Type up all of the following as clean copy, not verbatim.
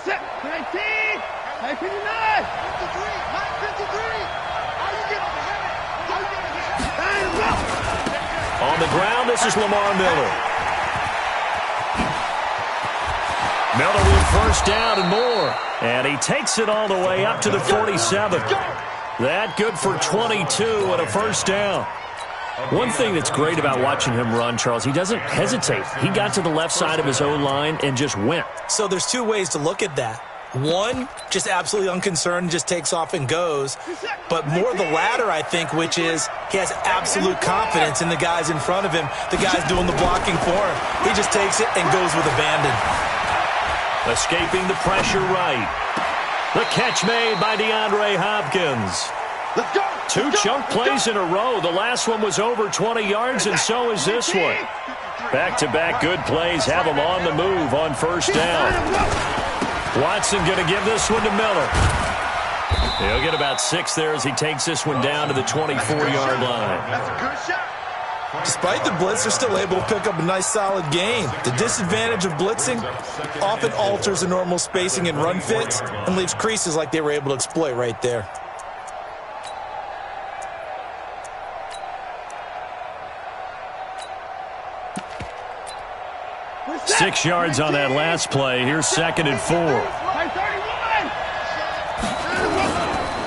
Set. 19. 59. 53. 53. On the ground, this is Lamar Miller. Miller with first down and more. And he takes it all the way up to the 47. That good for 22 and a first down. One thing that's great about watching him run, Charles, he doesn't hesitate. He got to the left side of his own line and just went. So there's two ways to look at that. One, just absolutely unconcerned, just takes off and goes. But more the latter, I think, which is he has absolute confidence in the guys in front of him, the guys doing the blocking for him. He just takes it and goes with abandon. Escaping the pressure right. The catch made by DeAndre Hopkins. Let's go. Two chunk plays in a row. The last one was over 20 yards, and so is this one. Back-to-back good plays have him on the move on first down. Watson going to give this one to Miller. He'll get about 6 there as he takes this one down to the 24-yard line. That's a good shot. Despite the blitz, they're still able to pick up a nice, solid gain. The disadvantage of blitzing often alters the normal spacing and run fits and leaves creases like they were able to exploit right there. 6 yards on that last play. Here's 2nd and 4.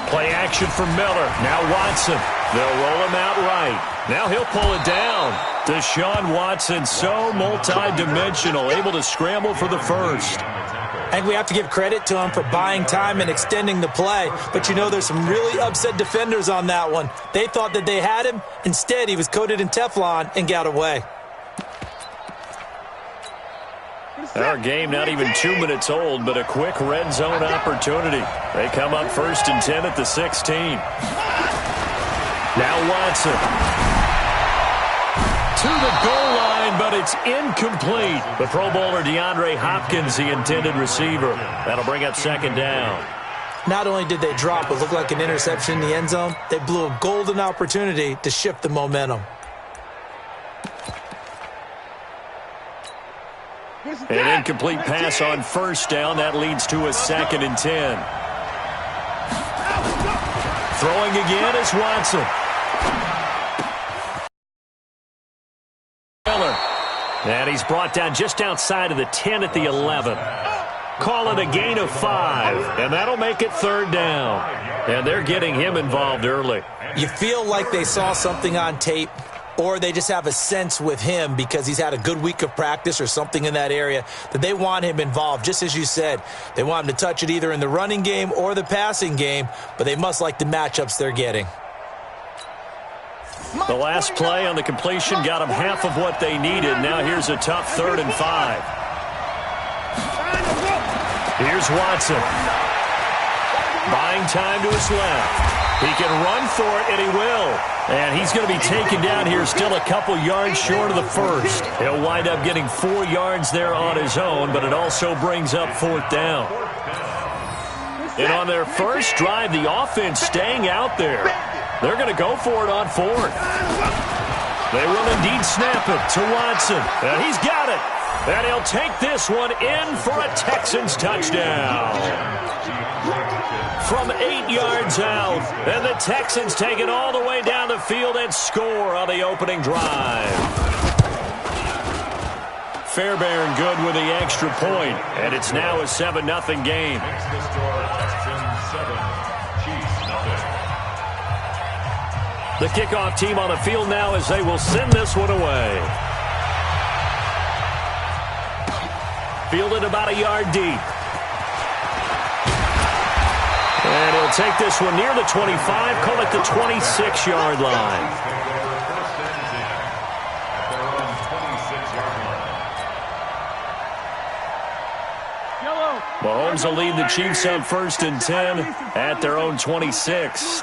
Play action for Miller. Now Watson. They'll roll him out right. Now he'll pull it down. Deshaun Watson, so multi-dimensional, able to scramble for the first. I think we have to give credit to him for buying time and extending the play. But, you know, there's some really upset defenders on that one. They thought that they had him. Instead, he was coated in Teflon and got away. Our game not even 2 minutes old, but a quick red zone opportunity. They come up 1st and 10 at the 16. Now Watson. To the goal line, but it's incomplete. The Pro Bowler DeAndre Hopkins, the intended receiver. That'll bring up 2nd down. Not only did they drop what looked like an interception in the end zone, they blew a golden opportunity to shift the momentum. An incomplete pass on first down. That leads to a 2nd and 10. Throwing again is Watson. Miller. And he's brought down just outside of the 10 at the 11. Call it a gain of 5. And that'll make it 3rd down. And they're getting him involved early. You feel like they saw something on tape, or they just have a sense with him because he's had a good week of practice or something in that area that they want him involved. Just as you said, they want him to touch it either in the running game or the passing game, but they must like the matchups they're getting. The last play on the completion got them half of what they needed. Now here's a tough 3rd and 5. Here's Watson. Buying time to his left. He can run for it, and he will. And he's going to be taken down here still a couple yards short of the first. He'll wind up getting 4 yards there on his own, but it also brings up 4th down. And on their first drive, the offense staying out there. They're going to go for it on 4th. They will indeed snap it to Watson. And he's got it. And he'll take this one in for a Texans touchdown. From 8 yards out, and the Texans take it all the way down the field and score on the opening drive. Fairbairn good with the extra point, and it's now a 7-0 game. The kickoff team on the field now as they will send this one away. Fielded about a yard deep. And he'll take this one near the 25, call it the 26-yard line. Mahomes will lead the Chiefs on 1st and 10 at their own 26.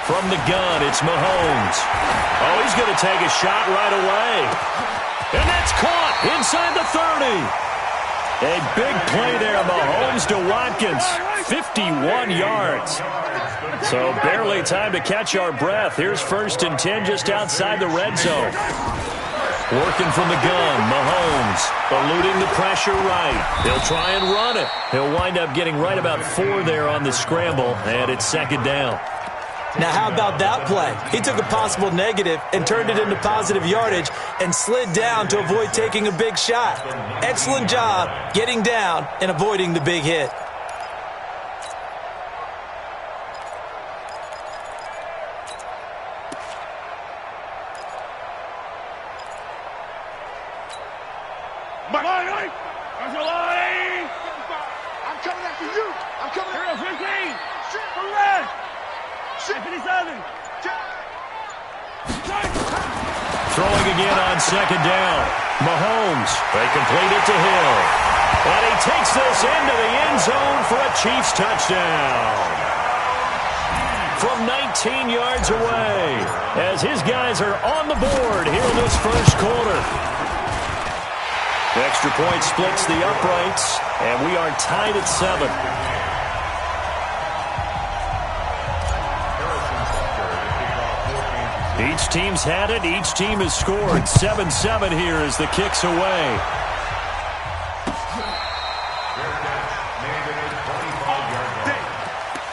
From the gun, it's Mahomes. Oh, he's going to take a shot right away. And that's caught inside the 30. A big play there, Mahomes to Watkins, 51 yards. So barely time to catch our breath. Here's 1st and 10 just outside the red zone. Working from the gun, Mahomes eluding the pressure right. He'll try and run it. He'll wind up getting right about 4 there on the scramble, and it's 2nd down. Now, how about that play? He took a possible negative and turned it into positive yardage and slid down to avoid taking a big shot. Excellent job getting down and avoiding the big hit. I'm coming after you. I'm coming after you. 15. Correct. 57. Throwing again on 2nd down. Mahomes, they complete it to Hill. And he takes this into the end zone for a Chiefs touchdown. From 19 yards away, as his guys are on the board here in this 1st quarter. The extra point splits the uprights, and we are tied at 7. Each team's had it. Each team has scored. 7-7 here as the kick's away.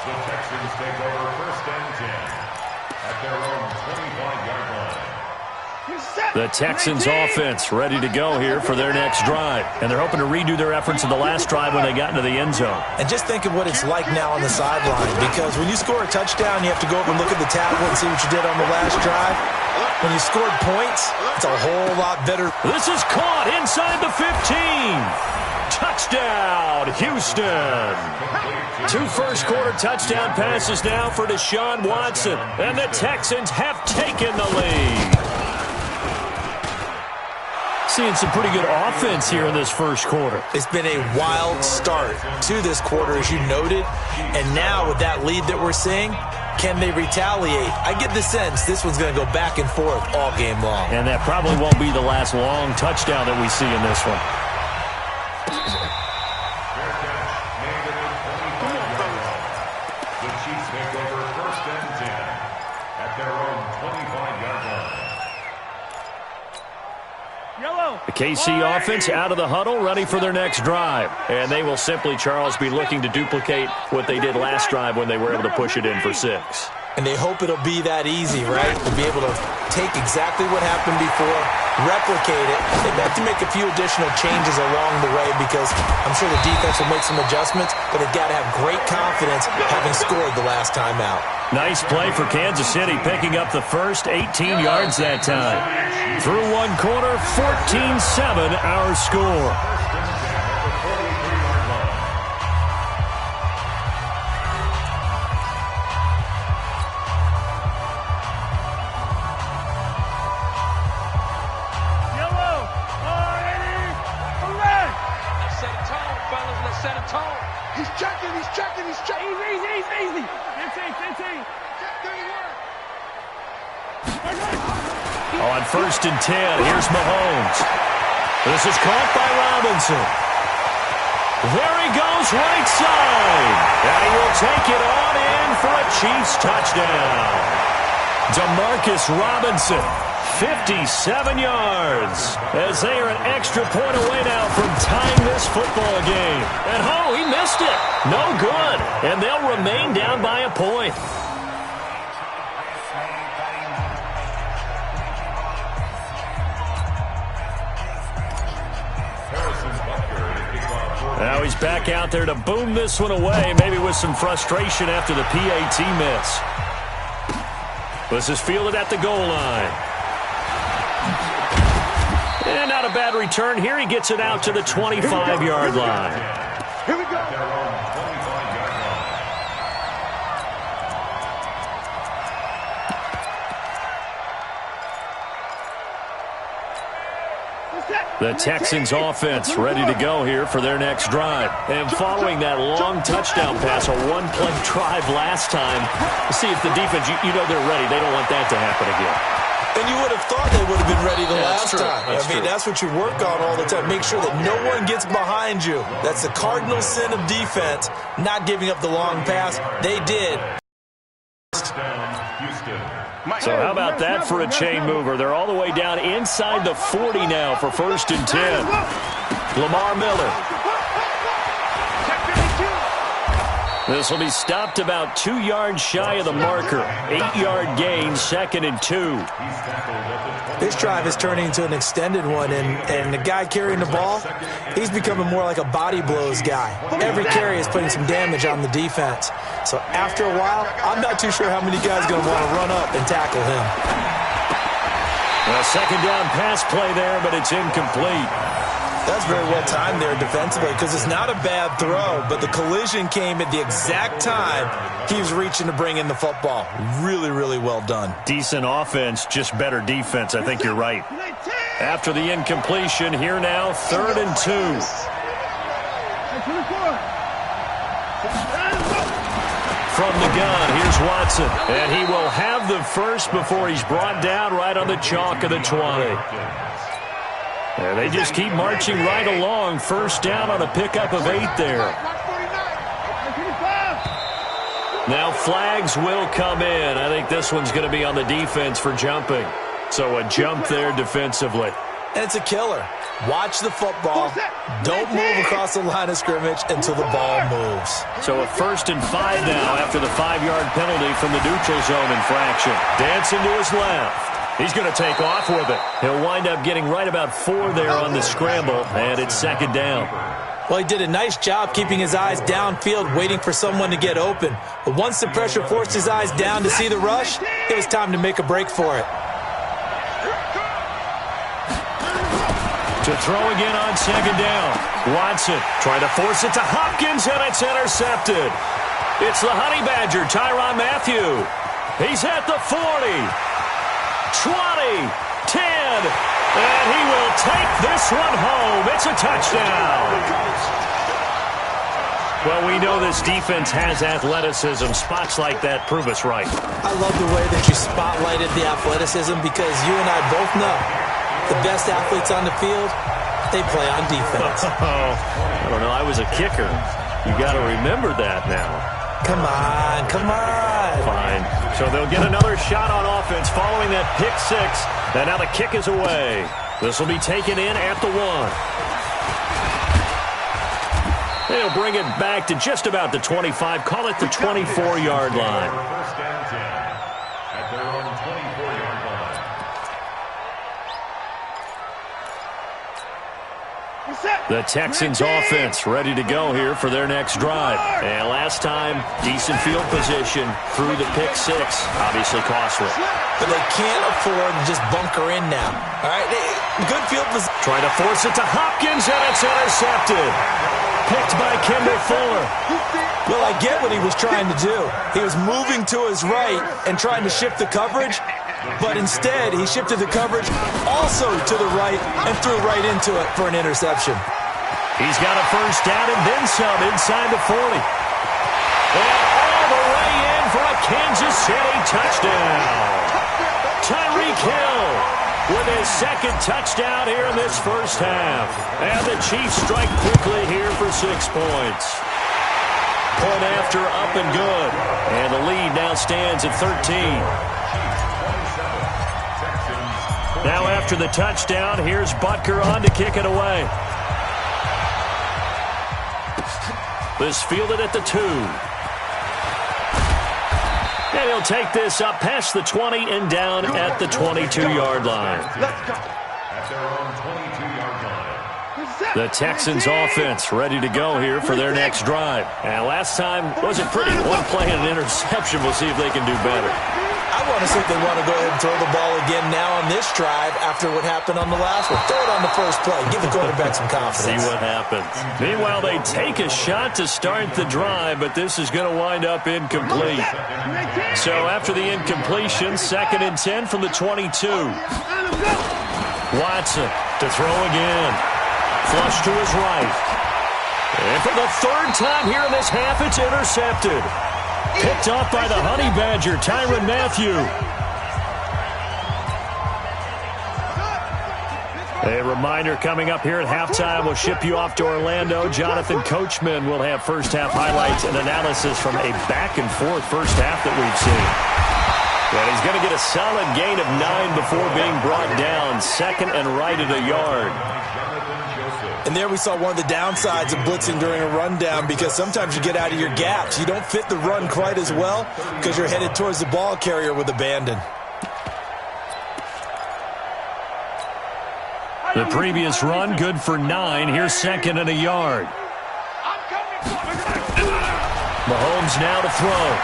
The Texans take over 1st and 10 at their own 25-yard line. The Texans offense ready to go here for their next drive. And they're hoping to redo their efforts in the last drive when they got into the end zone. And just think of what it's like now on the sideline, because when you score a touchdown, you have to go over and look at the tablet and see what you did on the last drive. When you scored points, it's a whole lot better. This is caught inside the 15. Touchdown, Houston. 2 first-quarter touchdown passes now for Deshaun Watson. And the Texans have taken the lead. Seeing some pretty good offense here in this 1st quarter. It's been a wild start to this quarter, as you noted. And now with that lead that we're seeing, can they retaliate? I get the sense this one's going to go back and forth all game long. And that probably won't be the last long touchdown that we see in this one. The Chiefs take over 1st and 10 at their own 25-yard line. The KC offense out of the huddle, ready for their next drive. And they will simply, Charles, be looking to duplicate what they did last drive when they were able to push it in for 6. And they hope it'll be that easy, right? To be able to take exactly what happened before, replicate it. They've got to make a few additional changes along the way because I'm sure the defense will make some adjustments, but they've got to have great confidence having scored the last time out. Nice play for Kansas City, picking up the first 18 yards that time. Through 1 quarter, 14-7 our score. He's checking. Easy. 15. On 1st and 10, here's Mahomes. This is caught by Robinson. There he goes, right side. And he will take it on in for a Chiefs touchdown. Demarcus Robinson, 57 yards, as they are an extra point away now from tying this football game. And he missed it. No good. And they'll remain down by a point. Now he's back out there to boom this one away, maybe with some frustration after the PAT miss. This is fielded at the goal line. And not a bad return here. He gets it out to the 25-yard line. Here we go. The Texans offense ready to go here for their next drive. And following that long touchdown pass, a one-play drive last time, see if the defense, you know they're ready. They don't want that to happen again. And you would have thought they would have been ready the last time. I mean, that's what you work on all the time. Make sure that no one gets behind you. That's the cardinal sin of defense, not giving up the long pass. They did. So how about that for a chain mover? They're all the way down inside the 40 now for 1st and 10. Lamar Miller. This will be stopped about 2 yards shy of the marker. 8-yard gain, 2nd and 2. This drive is turning into an extended one, and the guy carrying the ball, he's becoming more like a body blows guy. Every carry is putting some damage on the defense. So after a while, I'm not too sure how many guys are going to want to run up and tackle him. A 2nd down pass play there, but it's incomplete. That's very well timed there defensively because it's not a bad throw, but the collision came at the exact time he was reaching to bring in the football. Really, really well done. Decent offense, just better defense. I think you're right. After the incompletion, here now, 3rd and 2. From the gun, here's Watson. And he will have the first before he's brought down right on the chalk of the 20. And they just keep marching right along. 1st down on a pickup of 8 there. Now flags will come in. I think this one's going to be on the defense for jumping. So a jump there defensively. And it's a killer. Watch the football. Don't move across the line of scrimmage until the ball moves. So a 1st and 5 now after the 5-yard penalty from the neutral zone infraction. Dancing to his left. He's going to take off with it. He'll wind up getting right about 4 there on the scramble, and it's 2nd down. Well, he did a nice job keeping his eyes downfield, waiting for someone to get open. But once the pressure forced his eyes down to see the rush, it was time to make a break for it. To throw again on 2nd down. Watson trying to force it to Hopkins, and it's intercepted. It's the Honey Badger, Tyrann Mathieu. He's at the 40. 20, 10, and he will take this one home. It's a touchdown. Well, we know this defense has athleticism. Spots like that prove us right. I love the way that you spotlighted the athleticism because you and I both know the best athletes on the field, they play on defense. I don't know. I was a kicker. You got to remember that now. Come on, come on. Fine. So they'll get another shot on offense following that pick 6. And now the kick is away. This will be taken in at the 1. They'll bring it back to just about the 25. Call it the 24-yard line. First and 10 at their own 24-yard line. The Texans offense ready to go here for their next drive. And last time, decent field position through the pick 6. Obviously costly. But they can't afford to just bunker in now. All right, good field position. Trying to force it to Hopkins, and it's intercepted. Picked by Kendall Fuller. Well, I get what he was trying to do. He was moving to his right and trying to shift the coverage. But instead, he shifted the coverage also to the right and threw right into it for an interception. He's got a 1st down and then some inside the 40. And all the way in for a Kansas City touchdown. Tyreek Hill with his 2nd touchdown here in this 1st half. And the Chiefs strike quickly here for 6 points. Point after up and good. And the lead now stands at 13. Now after the touchdown, here's Butker on to kick it away. This fielded at the 2. And he'll take this up past the 20 and down at the 22-yard line. At their own 22-yard line. The Texans offense ready to go here for their next drive. And last time wasn't pretty. One play and an interception. We'll see if they can do better. I want to see if they want to go ahead and throw the ball again now on this drive after what happened on the last one. Throw it on the first play. Give the quarterback some confidence. See what happens. Meanwhile, they take a shot to start the drive, but this is going to wind up incomplete. So after the incompletion, 2nd and 10 from the 22. Watson to throw again. Flush to his right. And for the 3rd time here in this half, it's intercepted. Picked off by the Honey Badger, Tyrann Mathieu. A reminder coming up here at halftime, we'll ship you off to Orlando. Jonathan Coachman will have first-half highlights and analysis from a back-and-forth first half that we've seen. And he's going to get a solid gain of 9 before being brought down, second and right at a yard. And there we saw one of the downsides of blitzing during a rundown, because sometimes you get out of your gaps. You don't fit the run quite as well because you're headed towards the ball carrier with abandon. The previous run, good for 9. Here's second and a yard. Mahomes now to throw.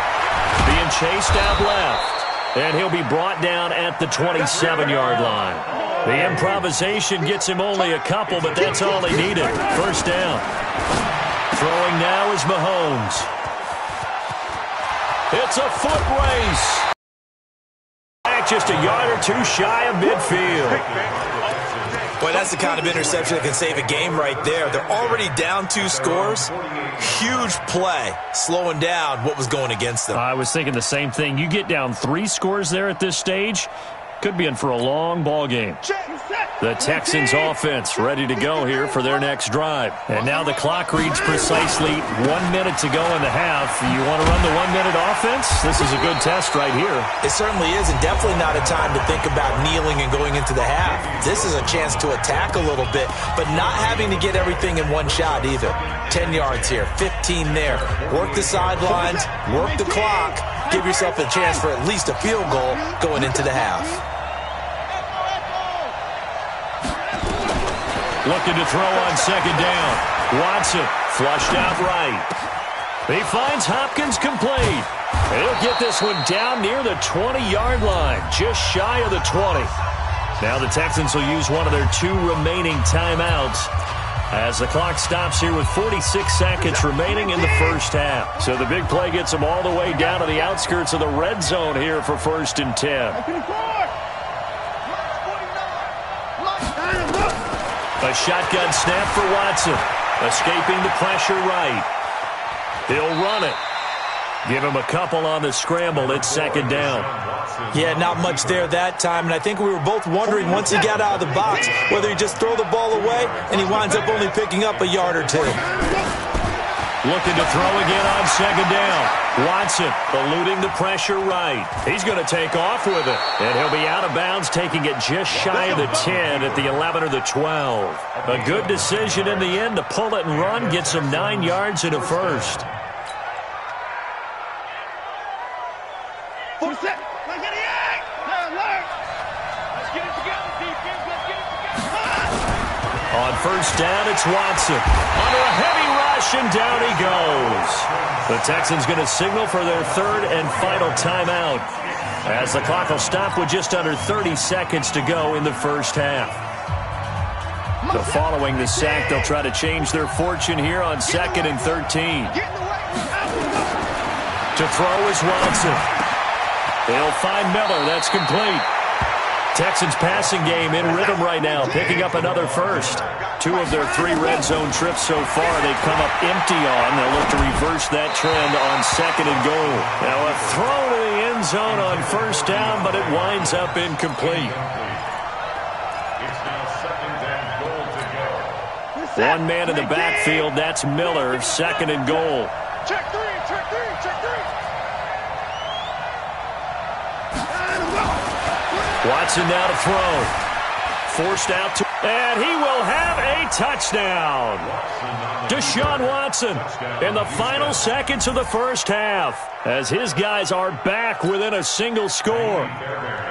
Being chased out left. And he'll be brought down at the 27-yard line. The improvisation gets him only a couple, but that's all he needed. First down. Throwing now is Mahomes. It's a foot race. Just a yard or two shy of midfield. Boy, that's the kind of interception that can save a game right there. They're already down 2 scores. Huge play, slowing down what was going against them. I was thinking the same thing. You get down 3 scores there at this stage, could be in for a long ball game. The Texans offense ready to go here for their next drive. And now the clock reads precisely 1 minute to go in the half. You want to run the 1-minute offense? This is a good test right here. It certainly is, and definitely not a time to think about kneeling and going into the half. This is a chance to attack a little bit, but not having to get everything in one shot either. 10 yards here, 15 there. Work the sidelines, work the clock, give yourself a chance for at least a field goal going into the half. Looking to throw on second down. Watson flushed out right. He finds Hopkins complete. He'll get this one down near the 20-yard line, just shy of the 20. Now the Texans will use one of their 2 remaining timeouts as the clock stops here with 46 seconds remaining in the first half. So the big play gets them all the way down to the outskirts of the red zone here for 1st and 10. A shotgun snap for Watson. Escaping the pressure right. He'll run it. Give him a couple on the scramble. It's second down. Yeah, not much there that time. And I think we were both wondering once he got out of the box whether he just throw the ball away and he winds up only picking up a yard or 2. Looking to throw again on second down. Watson eluding the pressure right. He's going to take off with it. And he'll be out of bounds, taking it just shy of the 10 at the 11 or the 12. A good decision in the end to pull it and run. Gets him 9 yards and a first. On first down, it's Watson. Under a heavy rush, and down he goes. The Texans going to signal for their 3rd and final timeout as the clock will stop with just under 30 seconds to go in the first half. So following the sack, they'll try to change their fortune here on 2nd and 13. To throw is Watson. They'll find Miller. That's complete. Texans passing game in rhythm right now, picking up another first. 2 of their 3 red zone trips so far they've come up empty on. They'll look to reverse that trend on 2nd and goal. Now a throw to the end zone on first down, but it winds up incomplete. It's now 2nd and goal to go. 1 man in the backfield, that's Miller, 2nd and goal. Check 3, check 3, check 3. Watson now to throw. Forced out to, and he will have a touchdown. Deshaun Watson in the final seconds of the first half as his guys are back within a single score.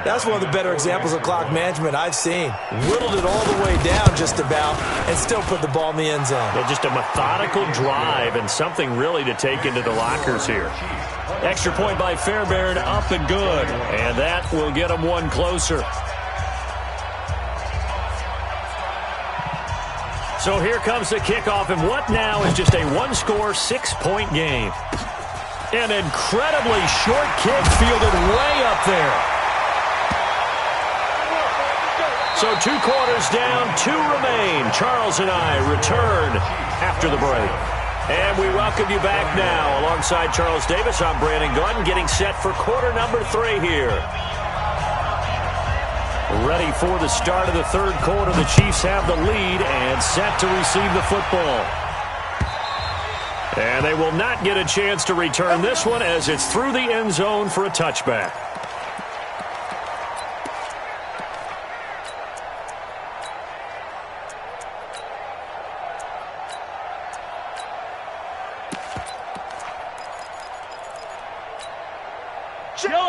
That's one of the better examples of clock management I've seen. Whittled it all the way down just about and still put the ball in the end zone. Well, just a methodical drive and something really to take into the lockers here. Extra point by Fairbairn, up and good. And that will get them 1 closer. So here comes the kickoff, and what now is just a 1-score, 6-point game. An incredibly short kick fielded way up there. So 2 quarters down, 2 remain. Charles and I return after the break. And we welcome you back now. Alongside Charles Davis, I'm Brandon Gordon, getting set for quarter number 3 here. Ready for the start of the third quarter. The Chiefs have the lead and set to receive the football. And they will not get a chance to return this one as it's through the end zone for a touchback.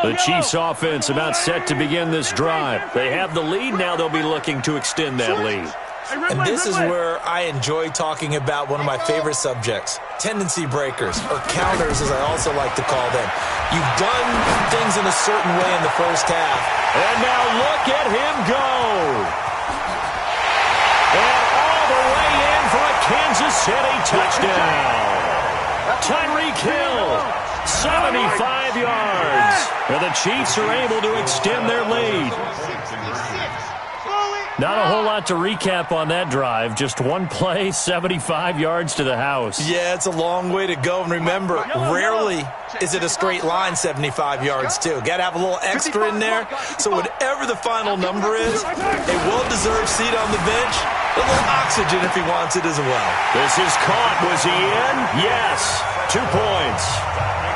The Chiefs offense about set to begin this drive. They have the lead. Now they'll be looking to extend that lead. And this is where I enjoy talking about one of my favorite subjects, tendency breakers, or counters as I also like to call them. You've done things in a certain way in the first half. And now look at him go. And all the way in for a Kansas City touchdown. Tyreek Hill, 75 yards. And the Chiefs are able to extend their lead. Not a whole lot to recap on that drive. Just one play, 75 yards to the house. Yeah, it's a long way to go. And remember, rarely is it a straight line 75 yards, too. Got to have a little extra in there. So whatever the final number is, a well-deserved seat on the bench, a little oxygen if he wants it as well. This is caught. Was he in? Yes. 2 points.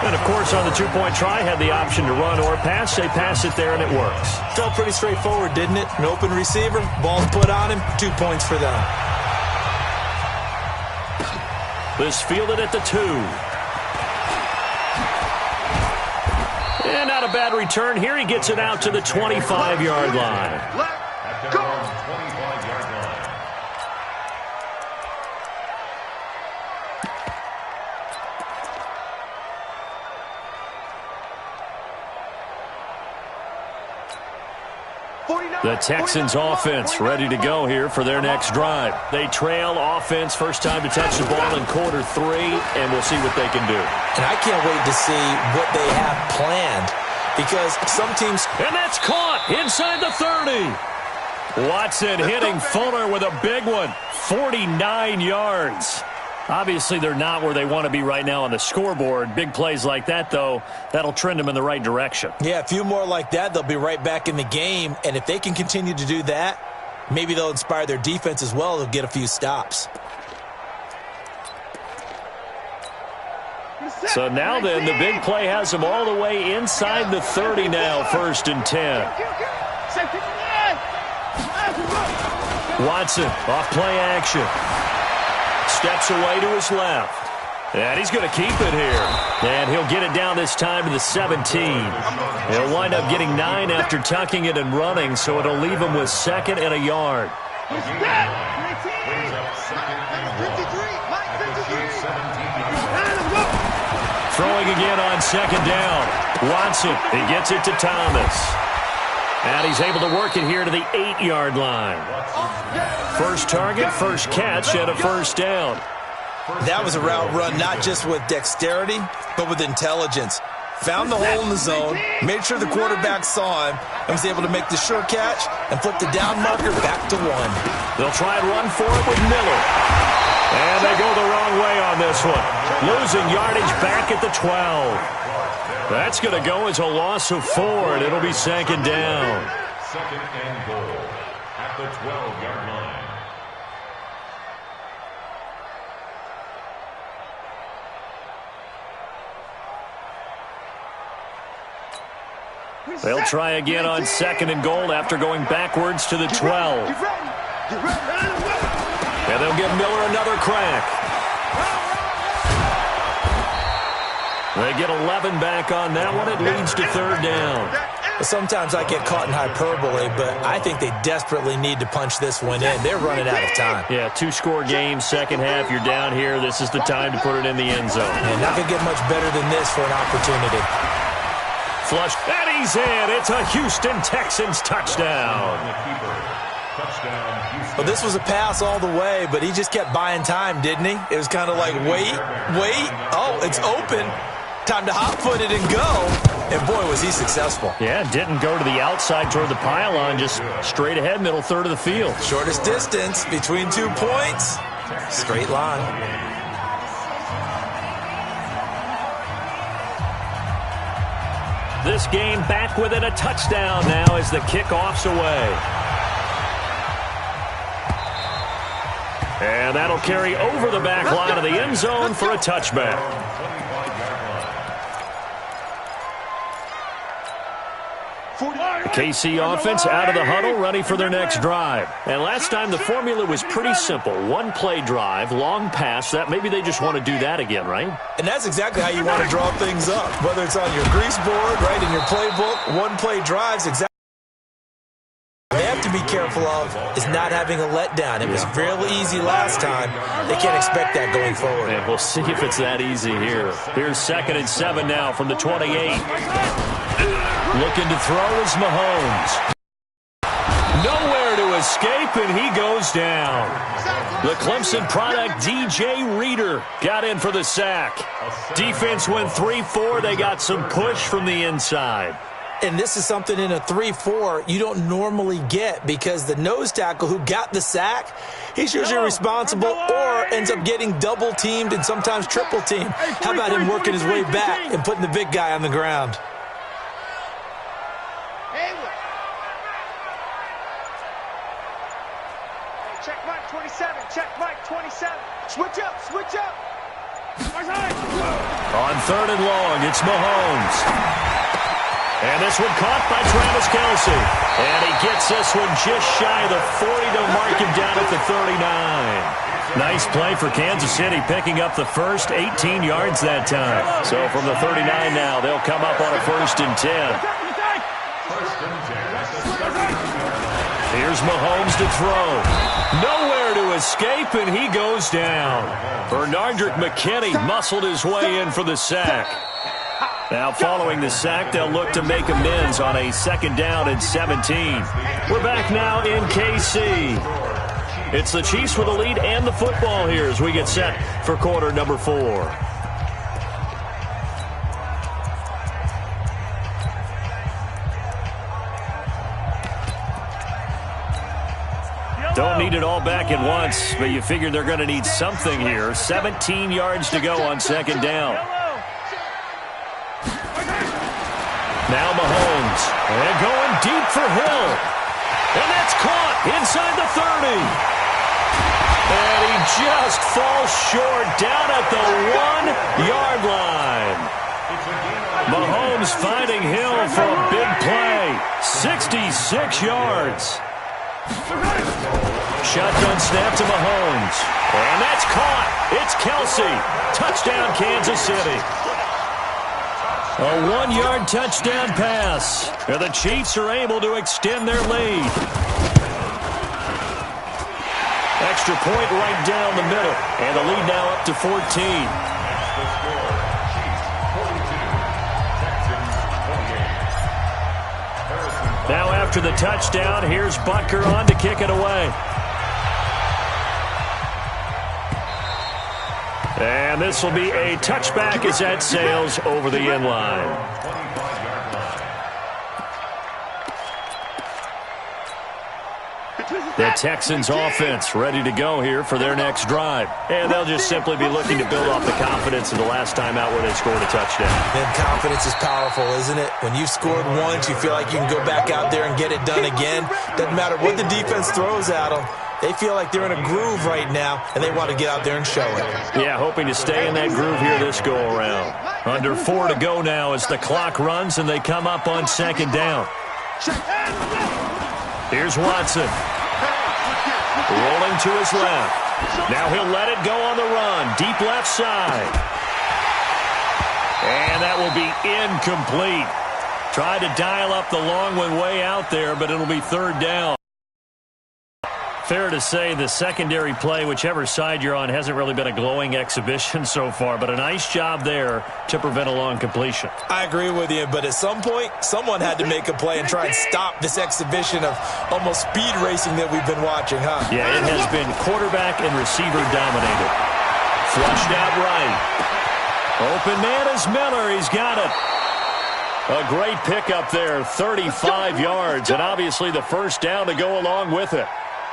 And, of course, on the two-point try, had the option to run or pass. They pass it there, and it works. Felt pretty straightforward, didn't it? An open receiver, ball's put on him, 2 points for them. This fielded at the 2. And not a bad return here. He gets it out to the 25-yard line. At their own 25-yard line. The Texans offense ready to go here for their next drive. They trail offense, first time to touch the ball in quarter 3, and we'll see what they can do. And I can't wait to see what they have planned because some teams... And that's caught inside the 30. Watson hitting Fuller with a big one, 49 yards. Obviously, they're not where they want to be right now on the scoreboard. Big plays like that, though, that'll trend them in the right direction. Yeah, a few more like that, they'll be right back in the game. And if they can continue to do that, maybe they'll inspire their defense as well. They'll get a few stops. So now then, the big play has them all the way inside the 30 now, 1st and 10. Watson, off play action. Steps away to his left. And he's going to keep it here. And he'll get it down this time to the 17. He'll wind up getting 9 after tucking it and running, so it'll leave him with 2nd and a yard. Throwing again on 2nd down. Watson, he gets it to Thomas. And he's able to work it here to the 8-yard line. First target, first catch, and a first down. That was a route run not just with dexterity, but with intelligence. Found the hole in the zone, made sure the quarterback saw him, and was able to make the sure catch and flip the down marker back to 1. They'll try and run for it with Miller. And they go the wrong way on this one. Losing yardage back at the 12. That's going to go as a loss of 4, and it'll be 2nd down. 2nd and goal at the 12-yard line. They'll try again on 2nd and goal after going backwards to the 12. And they'll give Miller another crack. They get 11 back on that one. It leads to 3rd down. Sometimes I get caught in hyperbole, but I think they desperately need to punch this one in. They're running out of time. Yeah, 2-score game, second half. You're down here. This is the time to put it in the end zone. And not going to get much better than this for an opportunity. Flush, and he's in. It's a Houston Texans touchdown. Well, this was a pass all the way, but he just kept buying time, didn't he? It was kind of like, wait. Oh, it's open. Time to hot-foot it and go. And, boy, was he successful. Yeah, didn't go to the outside toward the pylon, just straight ahead, middle third of the field. Shortest distance between 2 points. Straight line. This game back within a touchdown now as the kickoff's away. And that'll carry over the back line of the end zone for a touchback. KC offense out of the huddle, ready for their next drive. And last time the formula was pretty simple. One play drive, long pass. That maybe they just want to do that again, right? And that's exactly how you want to draw things up. Whether it's on your grease board, right, in your playbook, one play drives, exactly. What they have to be careful of is not having a letdown. It was really easy last time. They can't expect that going forward. And we'll see if it's that easy here. Here's 2nd and 7 now from the 28. Looking to throw is Mahomes. Nowhere to escape, and he goes down. The Clemson product, DJ Reader, got in for the sack. Defense went 3-4. They got some push from the inside. And this is something in a 3-4 you don't normally get because the nose tackle who got the sack, he's usually responsible or ends up getting double-teamed and sometimes triple-teamed. How about him working his way back and putting the big guy on the ground? Check Mike 27. Check Mike 27. Switch up. Switch up. On 3rd and long, it's Mahomes. And this one caught by Travis Kelce. And he gets this one just shy of the 40 to mark him down at the 39. Nice play for Kansas City, picking up the first 18 yards that time. So from the 39 now, they'll come up on a 1st and 10. Here's Mahomes to throw. Nowhere to escape, and he goes down. Bernardrick McKinney muscled his way in for the sack. Now following the sack, they'll look to make amends on a 2nd down and 17. We're back now in KC. It's the Chiefs with the lead and the football here as we get set for quarter number 4. Don't need it all back at once, but you figure they're going to need something here. 17 yards to go on 2nd down. Now Mahomes, and going deep for Hill. And that's caught inside the 30. And he just falls short down at the 1-yard line. Mahomes finding Hill for a big play. 66 yards. Shotgun snap to Mahomes. And that's caught. It's Kelce. Touchdown, Kansas City. A 1-yard touchdown pass. And the Chiefs are able to extend their lead. Extra point right down the middle. And the lead now up to 14. Now after the touchdown, here's Butker on to kick it away. And this will be a touchback as that sails over the end line. The Texans offense ready to go here for their next drive. And they'll just simply be looking to build off the confidence of the last time out where they scored a touchdown. And confidence is powerful, isn't it? When you've scored once, you feel like you can go back out there and get it done again. Doesn't matter what the defense throws at them. They feel like they're in a groove right now, and they want to get out there and show it. Yeah, hoping to stay in that groove here this go-around. Under 4 to go now as the clock runs, and they come up on 2nd down. Here's Watson. Rolling to his left. Now he'll let it go on the run. Deep left side. And that will be incomplete. Tried to dial up the long one way out there, but it'll be 3rd down. Fair to say the secondary play, whichever side you're on, hasn't really been a glowing exhibition so far, but a nice job there to prevent a long completion. I agree with you, but at some point, someone had to make a play and try and stop this exhibition of almost speed racing that we've been watching, huh? Yeah, it has been quarterback and receiver dominated. Flushed out right. Open man is Miller. He's got it. A great pickup there, 35 yards, and obviously the 1st down to go along with it.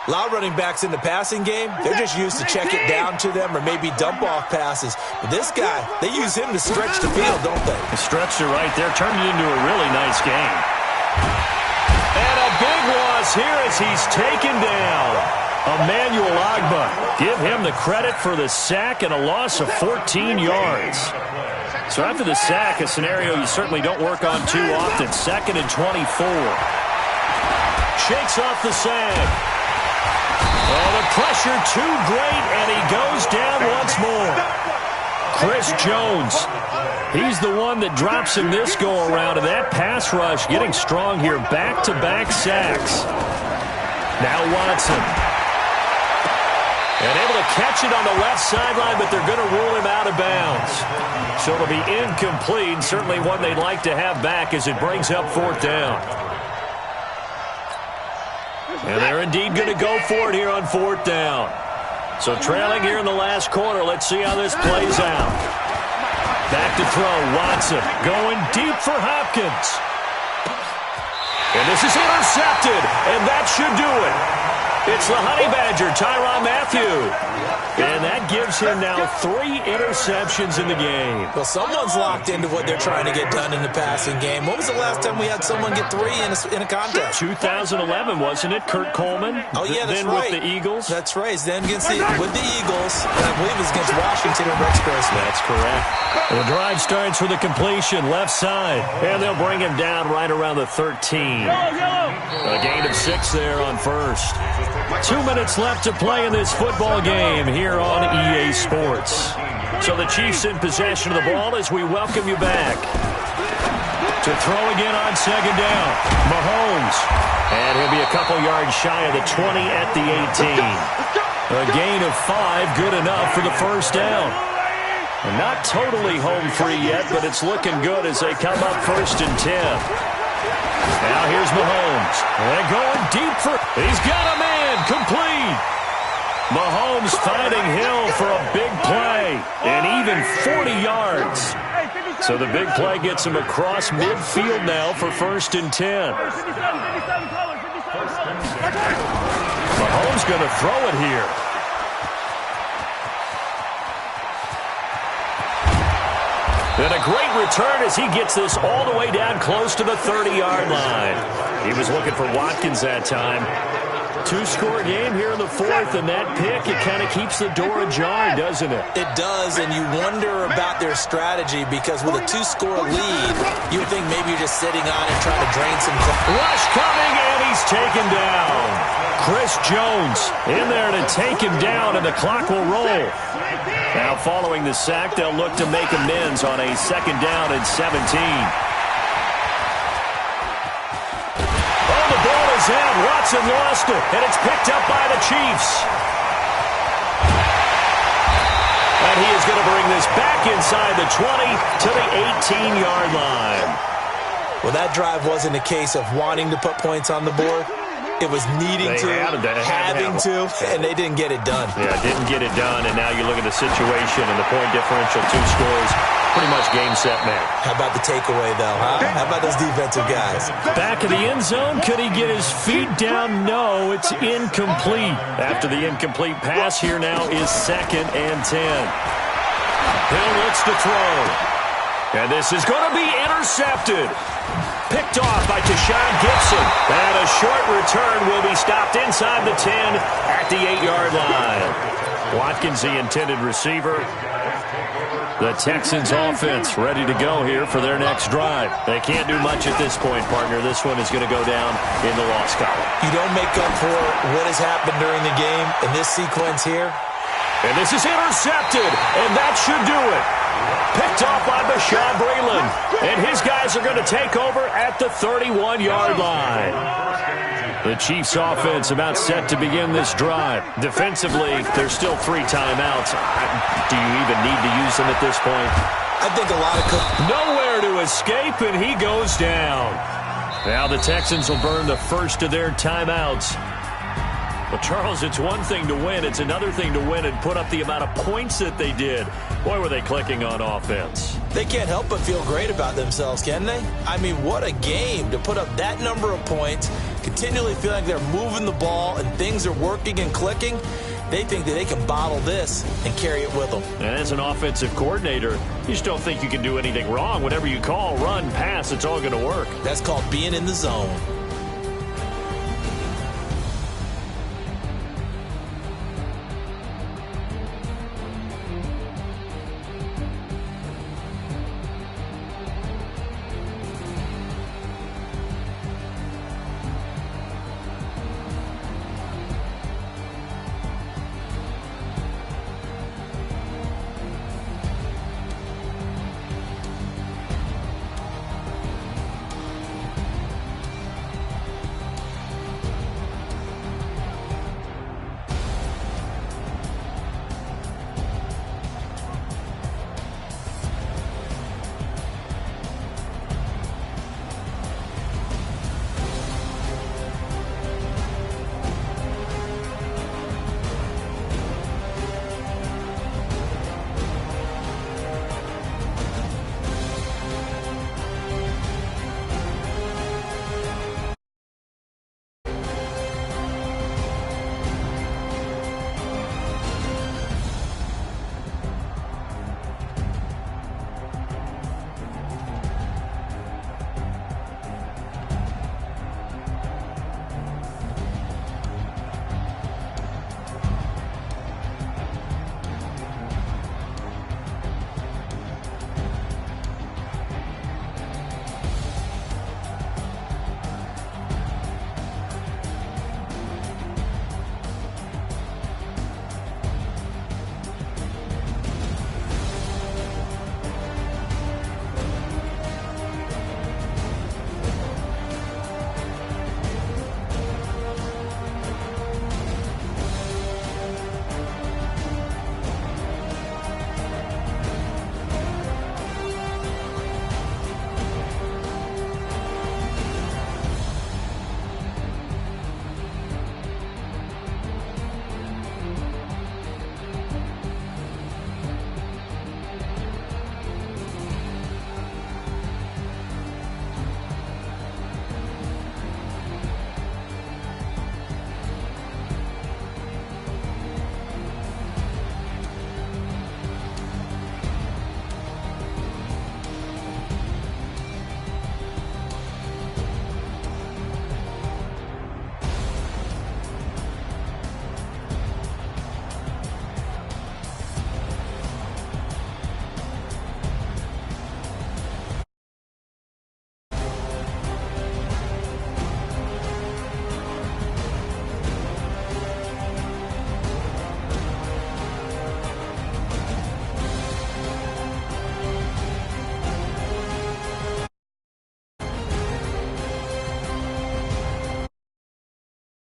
A lot of running backs in the passing game, they're just used to check it down to them or maybe dump off passes. But this guy, they use him to stretch the field, don't they? Stretched it right there, turned it into a really nice game. And a big loss here as he's taken down. Emmanuel Ogbah. Give him the credit for the sack and a loss of 14 yards. So after the sack, a scenario you certainly don't work on too often. 2nd and 24. Shakes off the sag. Oh, the pressure too great, and he goes down once more. Chris Jones. He's the one that drops him this go-around, and that pass rush getting strong here. Back-to-back sacks. Now Watson. And able to catch it on the left sideline, but they're going to rule him out of bounds. So it'll be incomplete, certainly one they'd like to have back as it brings up 4th down. And they're indeed going to go for it here on 4th down. So trailing here in the last quarter, let's see how this plays out. Back to throw, Watson going deep for Hopkins. And this is intercepted, and that should do it. It's the Honey Badger, Tyrann Mathieu. And that gives him now 3 interceptions in the game. Well, someone's locked into what they're trying to get done in the passing game. When was the last time we had someone get 3 in a contest? 2011, wasn't it? Kurt Coleman? Oh, yeah, that's then right. With the Eagles? That's right. Then with the Eagles, and I believe it's against Washington and Rex Grossman. That's correct. The drive starts with a completion, left side. And they'll bring him down right around the 13. A gain of 6 there on 1st. 2 minutes left to play in this football game here on EA Sports. So the Chiefs in possession of the ball as we welcome you back. To throw again on 2nd down. Mahomes. And he'll be a couple yards shy of the 20 at the 18. A gain of 5, good enough for the 1st down. And not totally home free yet, but it's looking good as they come up 1st and 10. Now here's Mahomes. They're going deep for... He's got a man complete. Mahomes finding Hill for a big play. And even 40 yards. So the big play gets him across midfield now for 1st and 10. Mahomes going to throw it here. And a great return as he gets this all the way down close to the 30-yard line. He was looking for Watkins that time. 2-score game here in the 4th, and that pick, it kind of keeps the door ajar, doesn't it? It does, and you wonder about their strategy because with a 2-score lead, you would think maybe you're just sitting on and trying to drain some... Rush coming, and he's taken down. Chris Jones in there to take him down, and the clock will roll. Now following the sack, they'll look to make amends on a 2nd down and 17. Oh, the ball is out. Watson lost it, and it's picked up by the Chiefs. And he is going to bring this back inside the 20 to the 18-yard line. Well, that drive wasn't a case of wanting to put points on the board. It was needing to, having to, and they didn't get it done. Yeah, didn't get it done, and now you look at the situation and the point differential, 2 scores, pretty much game, set, match. How about the takeaway, though, huh? How about those defensive guys? Back of the end zone, could he get his feet down? No, it's incomplete. After the incomplete pass, here now is 2nd and 10. Hill looks to throw. And this is going to be intercepted. Picked off by Tashawn Gibson. And a short return will be stopped inside the 10 at the 8-yard line. Watkins, the intended receiver. The Texans offense ready to go here for their next drive. They can't do much at this point, partner. This one is going to go down in the loss column. You don't make up for what has happened during the game in this sequence here. And this is intercepted, and that should do it. Picked off by Bashaud Breeland. And his guys are going to take over at the 31-yard line. The Chiefs offense about set to begin this drive. Defensively, there's still 3 timeouts. Do you even need to use them at this point? I think a lot of... Nowhere to escape, and he goes down. Now the Texans will burn the first of their timeouts. Well, Charles, it's one thing to win. It's another thing to win and put up the amount of points that they did. Boy, were they clicking on offense. They can't help but feel great about themselves, can they? I mean, what a game to put up that number of points, continually feeling like they're moving the ball and things are working and clicking, they think that they can bottle this and carry it with them. And as an offensive coordinator, you just don't think you can do anything wrong. Whatever you call, run, pass, it's all going to work. That's called being in the zone.